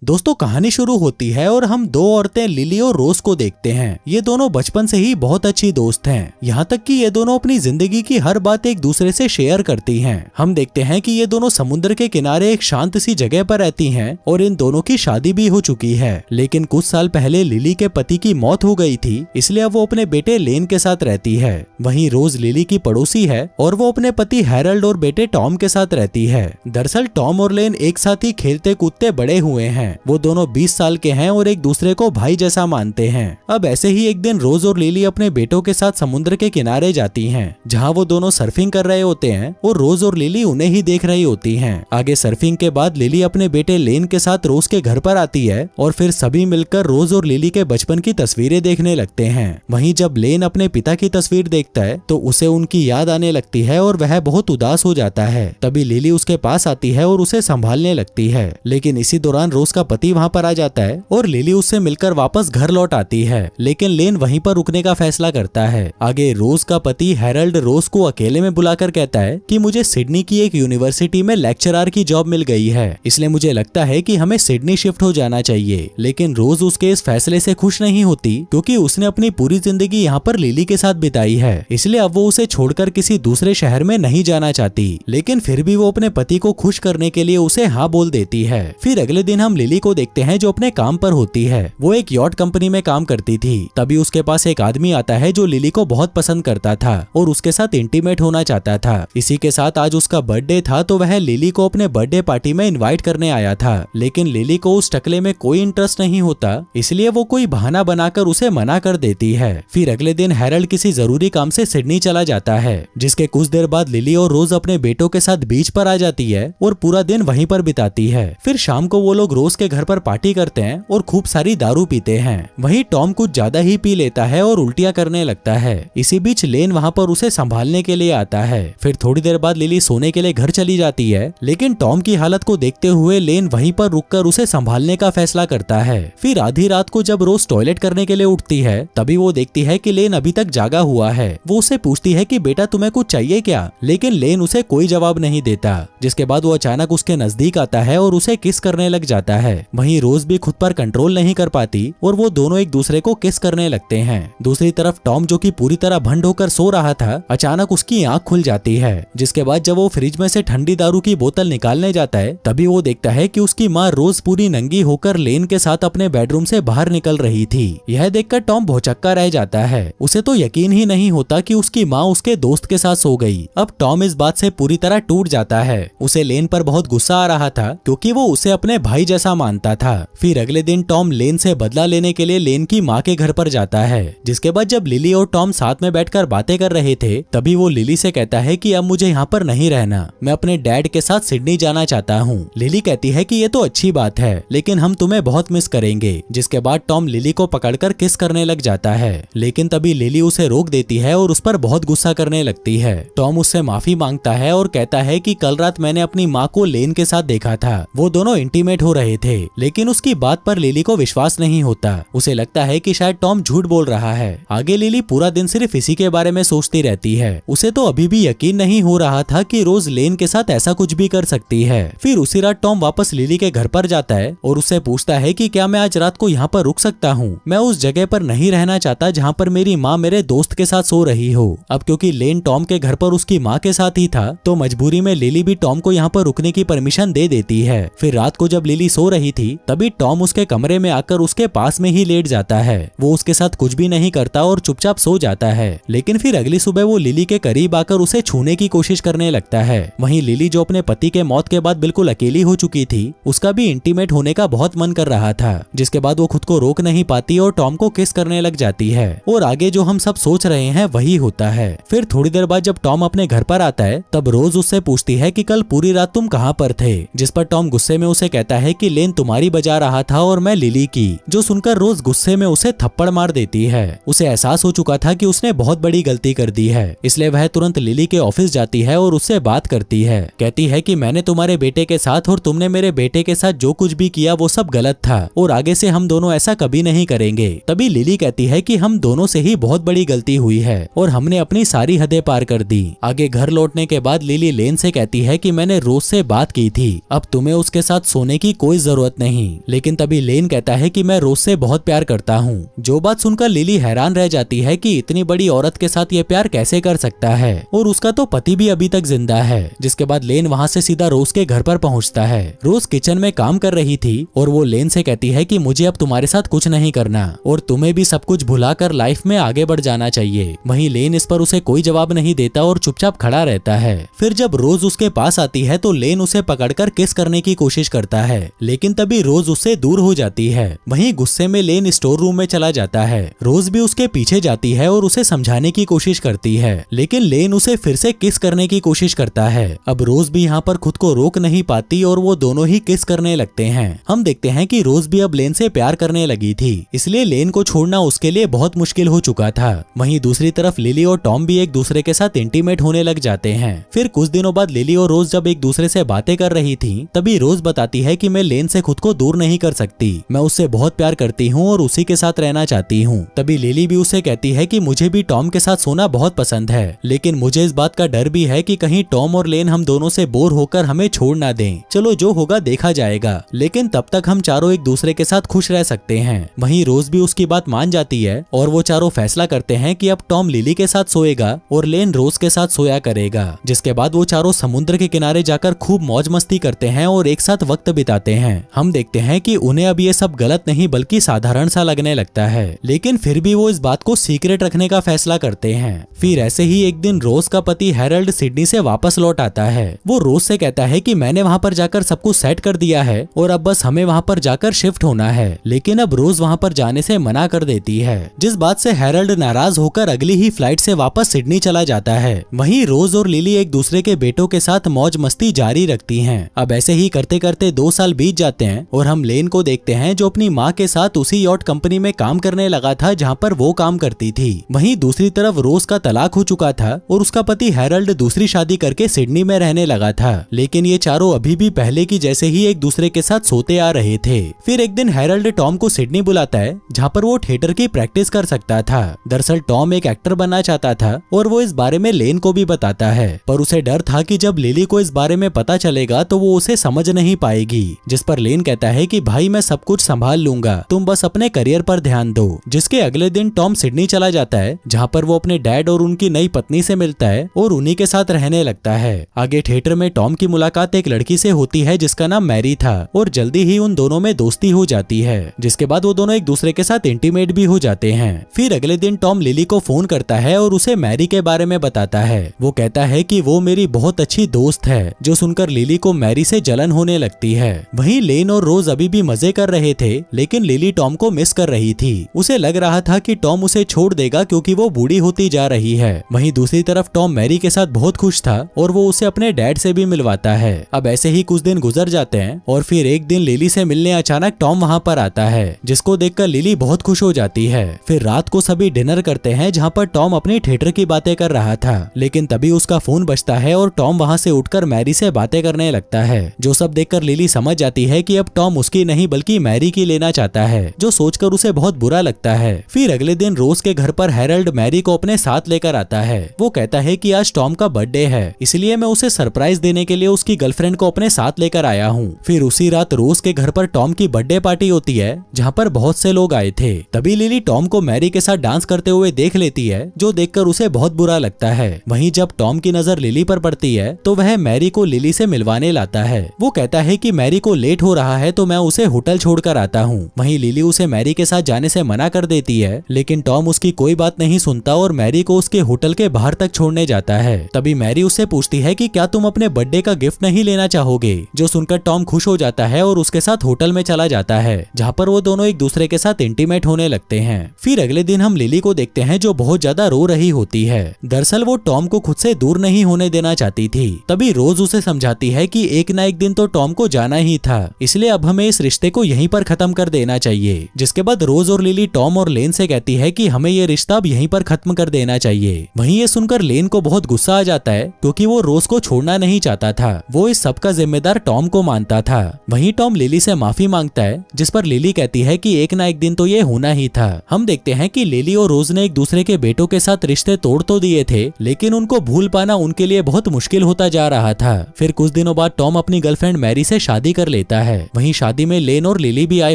दोस्तों कहानी शुरू होती है और हम दो औरतें लिली और रोज को देखते हैं। ये दोनों बचपन से ही बहुत अच्छी दोस्त हैं। यहाँ तक कि ये दोनों अपनी जिंदगी की हर बात एक दूसरे से शेयर करती हैं। हम देखते हैं कि ये दोनों समुद्र के किनारे एक शांत सी जगह पर रहती हैं और इन दोनों की शादी भी हो चुकी है। लेकिन कुछ साल पहले लिली के पति की मौत हो गई थी, इसलिए अब वो अपने बेटे लेन के साथ रहती है। वहीं रोज लिली की पड़ोसी है और वो अपने पति हैरल्ड और बेटे टॉम के साथ रहती है। दरअसल टॉम और लेन एक साथ ही खेलते कूदते बड़े हुए हैं। वो दोनों 20 साल के हैं और एक दूसरे को भाई जैसा मानते हैं। अब ऐसे ही एक दिन रोज और लिली अपने बेटों के साथ समुद्र के किनारे जाती हैं, जहां वो दोनों सर्फिंग कर रहे होते हैं और रोज और लिली उन्हें ही देख रही होती हैं। आगे सर्फिंग के बाद लिली अपने बेटे लेन के साथ रोज के घर पर आती है और फिर सभी मिलकर रोज और लिली के बचपन की तस्वीरें देखने लगते हैं। वहीं जब लेन अपने पिता की तस्वीर देखता है तो उसे उनकी याद आने लगती है और वह बहुत उदास हो जाता है। तभी लिली उसके पास आती है और उसे संभालने लगती है, लेकिन इसी दौरान रोज का पति वहां पर आ जाता है और लिली उससे मिलकर वापस घर लौट आती है। लेकिन लेन वहीं पर रुकने का फैसला करता है। आगे रोज का पति हैरल्ड रोज को अकेले में बुलाकर कहता है कि मुझे सिडनी की एक यूनिवर्सिटी में लेक्चरर की जॉब मिल गई है, इसलिए मुझे लगता है कि हमें सिडनी शिफ्ट हो जाना चाहिए। लेकिन रोज उसके इस फैसले से खुश नहीं होती, क्योंकि उसने अपनी पूरी जिंदगी यहाँ पर लिली के साथ बिताई है, इसलिए अब वो उसे छोड़कर किसी दूसरे शहर में नहीं जाना चाहती। लेकिन फिर भी वो अपने पति को खुश करने के लिए उसे हाँ बोल देती है। फिर अगले दिन हम लिली को देखते हैं जो अपने काम पर होती है। वो एक यॉट कंपनी में काम करती थी। तभी उसके पास एक आदमी आता है जो लिली को बहुत पसंद करता था और उसके साथ इंटीमेट होना चाहता था। इसी के साथ आज उसका बर्थडे था, तो वह लिली को अपने बर्थडे पार्टी में इनवाइट करने आया था। लेकिन लिली को उस टकले में कोई इंटरेस्ट नहीं होता, इसलिए वो कोई बहाना बनाकर उसे मना कर देती है। फिर अगले दिन हैरल्ड किसी जरूरी काम से सिडनी चला जाता है, जिसके कुछ देर बाद लिली और रोज अपने बेटों के साथ बीच पर आ जाती है और पूरा दिन वहीं पर बिताती है। फिर शाम को वो लोग रोज के घर पर पार्टी करते हैं और खूब सारी दारू पीते हैं। वहीं टॉम कुछ ज्यादा ही पी लेता है और उल्टियां करने लगता है। इसी बीच लेन वहां पर उसे संभालने के लिए आता है। फिर थोड़ी देर बाद लिली सोने के लिए घर चली जाती है, लेकिन टॉम की हालत को देखते हुए लेन वहीं पर रुककर उसे संभालने का फैसला करता है। फिर आधी रात को जब रोज टॉयलेट करने के लिए उठती है, तभी वो देखती है कि लेन अभी तक जागा हुआ है। वो उसे पूछती है कि बेटा तुम्हें कुछ चाहिए क्या, लेकिन लेन उसे कोई जवाब नहीं देता। जिसके बाद वो अचानक उसके नजदीक आता है और उसे किस करने लग जाता है। वहीं रोज भी खुद पर कंट्रोल नहीं कर पाती और वो दोनों एक दूसरे को किस करने लगते हैं। दूसरी तरफ टॉम, जो कि पूरी तरह भंड होकर सो रहा था, अचानक उसकी आंख खुल जाती है। जिसके बाद जब वो फ्रिज में से ठंडी दारू की बोतल निकालने जाता है, तभी वो देखता है कि उसकी माँ रोज पूरी नंगी होकर लेन के साथ अपने बेडरूम से बाहर निकल रही थी। यह देखकर टॉम भौचक्का रह जाता है। उसे तो यकीन ही नहीं होता कि उसकी माँ उसके दोस्त के साथ सो गई। अब टॉम इस बात से पूरी तरह टूट जाता है। उसे लेन पर बहुत गुस्सा आ रहा था, क्योंकि वो उसे अपने भाई जैसा मानता था। फिर अगले दिन टॉम लेन से बदला लेने के लिए लेन की माँ के घर पर जाता है। जिसके बाद जब लिली और टॉम साथ में बैठकर बातें कर रहे थे, तभी वो लिली से कहता है कि अब मुझे यहाँ पर नहीं रहना, मैं अपने डैड के साथ सिडनी जाना चाहता हूँ। लिली कहती है कि ये तो अच्छी बात है, लेकिन हम तुम्हें बहुत मिस करेंगे। जिसके बाद टॉम लिली को पकड़कर किस करने लग जाता है, लेकिन तभी लिली उसे रोक देती है और उस पर बहुत गुस्सा करने लगती है। टॉम उससे माफी मांगता है और कहता है कि कल रात मैंने अपनी माँ को लेन के साथ देखा था, वो दोनों इंटीमेट हो रहे थे। लेकिन उसकी बात पर लिली को विश्वास नहीं होता। उसे लगता है कि शायद टॉम झूठ बोल रहा है। आगे लिली पूरा दिन सिर्फ इसी के बारे में सोचती रहती है। उसे तो अभी भी यकीन नहीं हो रहा था कि रोज लेन के साथ ऐसा कुछ भी कर सकती है। फिर उसी रात टॉम वापस लिली के घर पर जाता है और उससे पूछता है कि क्या मैं आज रात को यहाँ पर रुक सकता हूँ। मैं उस जगह पर नहीं रहना चाहता जहाँ पर मेरी माँ मेरे दोस्त के साथ सो रही हो। अब क्योंकि लेन टॉम के घर पर उसकी माँ के साथ ही था, तो मजबूरी में लिली भी टॉम को यहाँ पर रुकने की परमिशन दे देती है। फिर रात को जब लिली सो रही थी, तभी टॉम उसके कमरे में आकर उसके पास में ही लेट जाता है। वो उसके साथ कुछ भी नहीं करता और चुपचाप सो जाता है। लेकिन फिर अगली सुबह वो लिली के करीब आकर उसे छूने की कोशिश करने लगता है। वहीं लिली, जो अपने पति के मौत के बाद बिल्कुल अकेली हो चुकी थी, उसका भी इंटीमेट होने का बहुत मन कर रहा था। जिसके बाद वो खुद को रोक नहीं पाती और टॉम को किस करने लग जाती है। और आगे जो हम सब सोच रहे हैं वही होता है। फिर थोड़ी देर बाद जब टॉम अपने घर पर आता है, तब रोज उससे पूछती है कि कल पूरी रात तुम कहाँ पर थे। जिस पर टॉम गुस्से में उसे कहता है कि लेन तुम्हारी बजा रहा था और मैं लिली की। जो सुनकर रोज गुस्से में उसे थप्पड़ मार देती है। उसे एहसास हो चुका था कि उसने बहुत बड़ी गलती कर दी है, इसलिए वह तुरंत लिली के ऑफिस जाती है और उससे बात करती है। कहती है कि मैंने तुम्हारे बेटे के साथ और तुमने मेरे बेटे के साथ जो कुछ भी किया वो सब गलत था और आगे से हम दोनों ऐसा कभी नहीं करेंगे। तभी लिली कहती है कि हम दोनों से ही बहुत बड़ी गलती हुई है और हमने अपनी सारी हदें पार कर दी। आगे घर लौटने के बाद लिली लेन से कहती है कि मैंने रोज से बात की थी, अब तुम्हें उसके साथ सोने की कोई जरूरत नहीं। लेकिन तभी लेन कहता है कि मैं रोज से बहुत प्यार करता हूँ। जो बात सुनकर लिली हैरान रह जाती है कि इतनी बड़ी औरत के साथ ये प्यार कैसे कर सकता है, और उसका तो पति भी अभी तक जिंदा है। जिसके बाद लेन वहाँ से सीधा रोज के घर पर पहुँचता है। रोज किचन में काम कर रही थी और वो लेन से कहती है कि मुझे अब तुम्हारे साथ कुछ नहीं करना और तुम्हें भी सब कुछ भुलाकर लाइफ में आगे बढ़ जाना चाहिए। वहीं लेन इस पर उसे कोई जवाब नहीं देता और चुपचाप खड़ा रहता है। फिर जब रोज उसके पास आती है तो लेन उसे पकड़कर किस करने की कोशिश करता है, लेकिन तभी रोज उससे दूर हो जाती है। वहीं गुस्से में लेन स्टोर रूम में चला जाता है। रोज भी उसके पीछे जाती है और उसे समझाने की कोशिश करती है, लेकिन लेन उसे फिर से किस करने की कोशिश करता है। अब रोज भी यहाँ पर खुद को रोक नहीं पाती और वो दोनों ही किस करने लगते हैं। हम देखते हैं कि रोज भी अब लेन से प्यार करने लगी थी, इसलिए लेन को छोड़ना उसके लिए बहुत मुश्किल हो चुका था। वहीं दूसरी तरफ लिली और टॉम भी एक दूसरे के साथ इंटीमेट होने लग जाते हैं। फिर कुछ दिनों बाद लिली और रोज जब एक दूसरे से बातें कर रही थी, तभी रोज बताती है कि मैं लेन से खुद को दूर नहीं कर सकती, मैं उससे बहुत प्यार करती हूँ और उसी के साथ रहना चाहती हूँ। तभी लिली भी उसे कहती है कि मुझे भी टॉम के साथ सोना बहुत पसंद है, लेकिन मुझे इस बात का डर भी है कि कहीं टॉम और लेन हम दोनों से बोर होकर हमें छोड़ ना दें। चलो जो होगा देखा जाएगा, लेकिन तब तक हम चारों एक दूसरे के साथ खुश रह सकते हैं। वहीं रोज भी उसकी बात मान जाती है और वो चारों फैसला करते हैं कि अब टॉम लिली के साथ सोएगा और लेन रोज के साथ सोया करेगा। जिसके बाद वो चारों समुद्र के किनारे जाकर खूब मौज मस्ती करते हैं और एक साथ वक्त बिताते हैं। हम देखते हैं कि उन्हें अब ये सब गलत नहीं बल्कि साधारण सा लगने लगता है, लेकिन फिर भी वो इस बात को सीक्रेट रखने का फैसला करते हैं। फिर ऐसे ही एक दिन रोज का पति हैरल्ड सिडनी से वापस लौट आता है। वो रोज से कहता है कि मैंने वहाँ पर जाकर सब कुछ सेट कर दिया है और अब बस हमें वहाँ पर जाकर शिफ्ट होना है, लेकिन अब रोज वहाँ पर जाने से मना कर देती है। जिस बात से हैरल्ड नाराज होकर अगली ही फ्लाइट से वापस सिडनी चला जाता है। वहीं रोज और लिली एक दूसरे के बेटों के साथ मौज मस्ती जारी रखती हैं। अब ऐसे ही करते करते 2 साल बीत जाते हैं और हम लेन को देखते हैं जो अपनी माँ के साथ उसी यॉट कंपनी में काम करने लगा था जहाँ पर वो काम करती थी। वहीं दूसरी तरफ रोज का तलाक हो चुका था और उसका पति हैरल्ड दूसरी शादी करके सिडनी में रहने लगा था, लेकिन ये चारों अभी भी पहले की जैसे ही एक दूसरे के साथ सोते आ रहे थे। फिर एक दिन हैरल्ड टॉम को सिडनी बुलाता है जहाँ पर वो थिएटर की प्रैक्टिस कर सकता था। दरअसल टॉम एक एक्टर बनना चाहता था और वो इस बारे में लेन को भी बताता है, पर उसे डर था कि जब लिली को इस बारे में पता चलेगा तो वो उसे समझ नहीं पाएगी। जिस पर लेन कहता है कि भाई मैं सब कुछ संभाल लूंगा, तुम बस अपने करियर पर ध्यान दो। जिसके अगले दिन टॉम सिडनी चला जाता है जहाँ पर वो अपने डैड और उनकी नई पत्नी से मिलता है और उन्हीं के साथ रहने लगता है। आगे थिएटर में टॉम की मुलाकात एक लड़की से होती है जिसका नाम मैरी था और जल्दी ही उन दोनों में दोस्ती हो जाती है, जिसके बाद वो दोनों एक दूसरे के साथ इंटीमेट भी हो जाते हैं। फिर अगले दिन टॉम लिली को फोन करता है और उसे मैरी के बारे में बताता है। वो कहता है कि वो मेरी बहुत अच्छी दोस्त है, जो सुनकर लिली को मैरी से जलन होने लगती है। वहीं लेन और रोज अभी भी मजे कर रहे थे, लेकिन लिली टॉम को मिस कर रही थी। उसे लग रहा था कि टॉम उसे छोड़ देगा क्योंकि वो बूढ़ी होती जा रही है। वहीं दूसरी तरफ टॉम मैरी के साथ बहुत खुश था और वो उसे अपने डैड से भी मिलवाता है। अब ऐसे ही कुछ दिन गुजर जाते हैं और फिर एक दिन लिली से मिलने अचानक टॉम वहाँ पर आता है, जिसको देखकर लिली बहुत खुश हो जाती है। फिर रात को सभी डिनर करते हैं जहाँ पर टॉम अपनी थिएटर की बातें कर रहा था, लेकिन तभी उसका फोन बजता है और टॉम वहाँ से उठकर मैरी से बातें करने लगता है। जो सब देखकर लिली समझ जाती है कि अब टॉम उसकी नहीं बल्कि मैरी की लेना चाहता है, जो सोचकर उसे बहुत बुरा लगता है। फिर अगले दिन रोज के घर पर हैरल्ड मैरी को अपने साथ लेकर आता है। वो कहता है कि आज टॉम का बर्थडे है, इसलिए मैं उसे सरप्राइज देने के लिए उसकी गर्लफ्रेंड को अपने साथ लेकर आया हूँ। फिर उसी रात रोज के घर पर टॉम की बर्थडे पार्टी होती है जहाँ पर बहुत से लोग आए थे। तभी लिली टॉम को मैरी के साथ डांस करते हुए देख लेती है, जो देखकर उसे बहुत बुरा लगता है। वहीं जब टॉम की नजर लिली पर पड़ती है तो वह मैरी को लिली से मिलवाने लाता है। वो कहता है कि मैरी को लेट हो रहा है तो मैं उसे होटल छोड़कर आता हूँ। वहीं लिली उसे मैरी के साथ जाने से मना कर देती है, लेकिन टॉम उसकी कोई बात नहीं सुनता और मैरी को उसके होटल के बाहर तक छोड़ने जाता है। तभी मैरी उससे पूछती है कि क्या तुम अपने बर्थडे का गिफ्ट नहीं लेना चाहोगे, जो सुनकर टॉम खुश हो जाता है और उसके साथ होटल में चला जाता है, जहाँ पर वो दोनों एक दूसरे के साथ इंटीमेट होने लगते हैं। फिर अगले दिन हम लिली को देखते हैं जो बहुत ज्यादा रो रही होती है। दरअसल वो टॉम को खुद से दूर नहीं होने देना चाहती थी। तभी रोज उसे समझाती है कि एक ना एक दिन तो टॉम को जाना ही था, इसलिए अब हमें इस रिश्ते को यहीं पर खत्म कर देना चाहिए। जिसके बाद रोज और लिली टॉम और लेन से कहती है कि हमें ये रिश्ता अब यहीं पर खत्म कर देना चाहिए। वहीं ये सुनकर लेन को बहुत गुस्सा आ जाता है क्योंकि वो रोज को छोड़ना नहीं चाहता था। वो इस सब का जिम्मेदार टॉम को मानता था। वहीं टॉम लिली से माफी मांगता है, जिस पर लिली कहती है कि एक ना एक दिन तो ये होना ही था। हम देखते हैं कि लिली और रोज ने एक दूसरे के बेटों के साथ रिश्ते तोड़ तो दिए थे, लेकिन उनको भूल पाना उनके लिए बहुत मुश्किल होता जा रहा था। फिर कुछ दिनों बाद टॉम अपनी गर्लफ्रेंड मैरी से शादी कर लेता होता है। वहीं शादी में लेन और लिली भी आए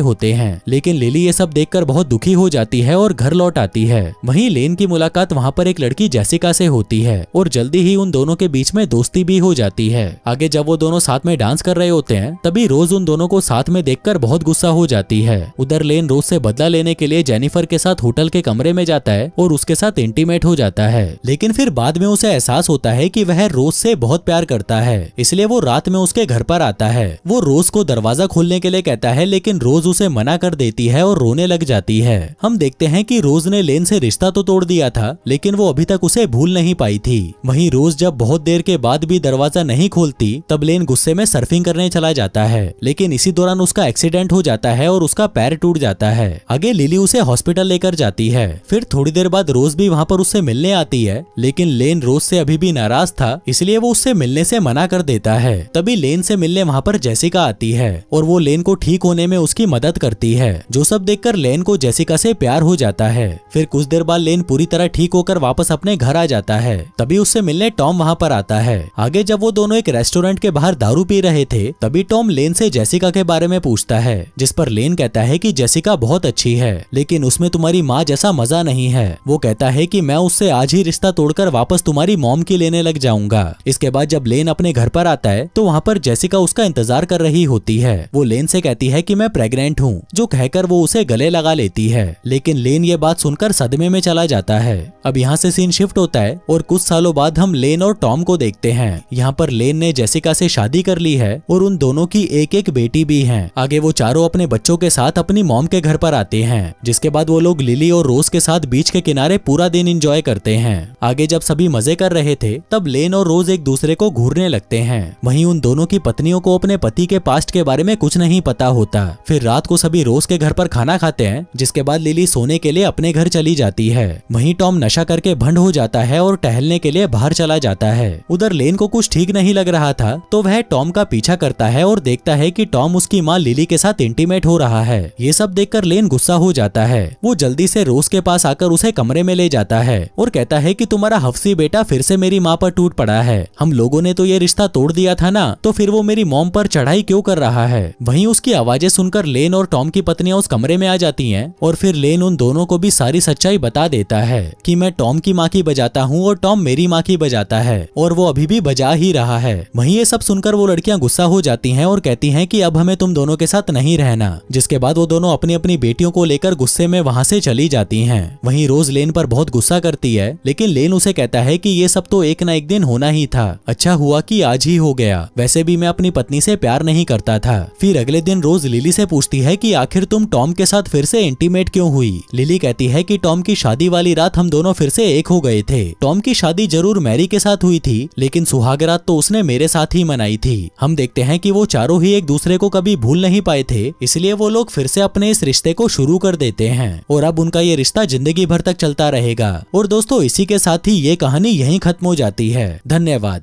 होते हैं, लेकिन लिली ये सब देखकर बहुत दुखी हो जाती है और घर लौट आती है। वहीं लेन की मुलाकात वहाँ पर एक लड़की जेसिका से होती है और जल्दी ही उन दोनों के बीच में दोस्ती भी हो जाती है। आगे जब वो दोनों साथ में डांस कर रहे होते हैं तभी रोज उन दोनों को साथ में देखकर बहुत गुस्सा हो जाती है। उधर लेन रोज से बदला लेने के लिए जेनिफर के साथ होटल के कमरे में जाता है और उसके साथ इंटीमेट हो जाता है, लेकिन फिर बाद में उसे एहसास होता है कि वह रोज से बहुत प्यार करता है, इसलिए वो रात में उसके घर पर आता है। वो रोज को दरवाजा खोलने के लिए कहता है, लेकिन रोज उसे मना कर देती है और रोने लग जाती है। हम देखते हैं कि रोज ने लेन से रिश्ता तो तोड़ दिया था, लेकिन वो अभी तक उसे भूल नहीं पाई थी। वहीं रोज जब बहुत देर के बाद भी दरवाजा नहीं खोलती तब लेन गुस्से में सर्फिंग करने चला जाता है, लेकिन इसी दौरान उसका एक्सीडेंट हो जाता है और उसका पैर टूट जाता है। आगे लिली उसे हॉस्पिटल लेकर जाती है। फिर थोड़ी देर बाद रोज भी वहाँ पर उससे मिलने आती है, लेकिन लेन रोज से अभी भी नाराज था, इसलिए वो उससे मिलने से मना कर देता है। तभी लेन से मिलने वहाँ पर जेसिका आती है और वो लेन को ठीक होने में उसकी मदद करती है, जो सब देखकर लेन को जेसिका से प्यार हो जाता है। फिर कुछ देर बाद लेन पूरी तरह ठीक होकर वापस अपने घर आ जाता है। तभी उससे मिलने टॉम वहाँ पर आता है। आगे जब वो दोनों एक रेस्टोरेंट के बाहर दारू पी रहे थे तभी टॉम लेन से जेसिका के बारे में पूछता है, जिस पर लेन कहता है कि जेसिका बहुत अच्छी है, लेकिन उसमें तुम्हारी माँ जैसा मजा नहीं है। वो कहता है कि मैं उससे आज ही रिश्ता तोड़कर वापस तुम्हारी मॉम की लेने लग जाऊंगा। इसके बाद जब लेन अपने घर पर आता है तो वहाँ पर जेसिका उसका इंतजार कर रही होती है। वो लेन से कहती है कि मैं प्रेग्नेंट हूँ, जो कहकर वो उसे गले लगा लेती है, लेकिन लेन ये बात सुनकर सदमे में चला जाता है। अब यहाँ से सीन शिफ्ट होता है और कुछ सालों बाद हम लेन और टॉम को देखते हैं। यहाँ पर लेन ने जेसिका से शादी कर ली है और उन दोनों की एक एक बेटी भी है। आगे वो चारों अपने बच्चों के साथ अपनी मॉम के घर पर आते हैं, जिसके बाद वो लोग लिली और रोज के साथ बीच के किनारे पूरा दिन एंजॉय करते हैं। आगे जब सभी मजे कर रहे थे तब लेन और रोज एक दूसरे को घूरने लगते हैं। वहीं उन दोनों की पत्नियों को अपने पति के पास्ट के बारे में कुछ नहीं पता होता। फिर रात को सभी रोज के घर पर खाना खाते हैं, जिसके बाद लिली सोने के लिए अपने घर चली जाती है। वहीं टॉम नशा करके भंड हो जाता है और टहलने के लिए बाहर चला जाता है। उधर लेन को कुछ ठीक नहीं लग रहा था तो वह टॉम का पीछा करता है और देखता है कि टॉम उसकी माँ लिली के साथ इंटीमेट हो रहा है। ये सब देखकर लेन गुस्सा हो जाता है। वो जल्दी से रोज के पास आकर उसे कमरे में ले जाता है और कहता है कि तुम्हारा हफ्सी बेटा फिर से मेरी माँ पर टूट पड़ा है। हम लोगों ने तो ये रिश्ता तोड़ दिया था ना, तो फिर वो मेरी मॉम पर चढ़ाई क्यों कर रहा है। वहीं उसकी आवाजें सुनकर लेन और टॉम की पत्नियां उस कमरे में आ जाती हैं और फिर लेन उन दोनों को भी सारी सच्चाई बता देता है कि मैं टॉम की माँ की बजाता हूँ और टॉम मेरी माँ की बजाता है और वो अभी भी बजा ही रहा है। वहीं ये सब सुनकर वो लड़कियां गुस्सा हो जाती हैं और कहती हैं कि अब हमें तुम दोनों के साथ नहीं रहना। जिसके बाद वो दोनों अपनी अपनी बेटियों को लेकर गुस्से में वहाँ से चली जाती हैं। वहीं रोज लेन पर बहुत गुस्सा करती है, लेकिन लेन उसे कहता है कि ये सब तो एक न एक दिन होना ही था। अच्छा हुआ कि आज ही हो गया, वैसे भी मैं अपनी पत्नी से प्यार नहीं करता था। फिर अगले दिन रोज लिली से पूछती है कि आखिर तुम टॉम के साथ फिर से इंटीमेट क्यों हुई। लिली कहती है कि टॉम की शादी वाली रात हम दोनों फिर से एक हो गए थे। टॉम की शादी जरूर मैरी के साथ हुई थी, लेकिन सुहागरात तो उसने मेरे साथ ही मनाई थी। हम देखते हैं कि वो चारों ही एक दूसरे को कभी भूल नहीं पाए थे, इसलिए वो लोग फिर से अपने इस रिश्ते को शुरू कर देते हैं और अब उनका ये रिश्ता जिंदगी भर तक चलता रहेगा। और दोस्तों, इसी के साथ ही ये कहानी यहीं खत्म हो जाती है। धन्यवाद।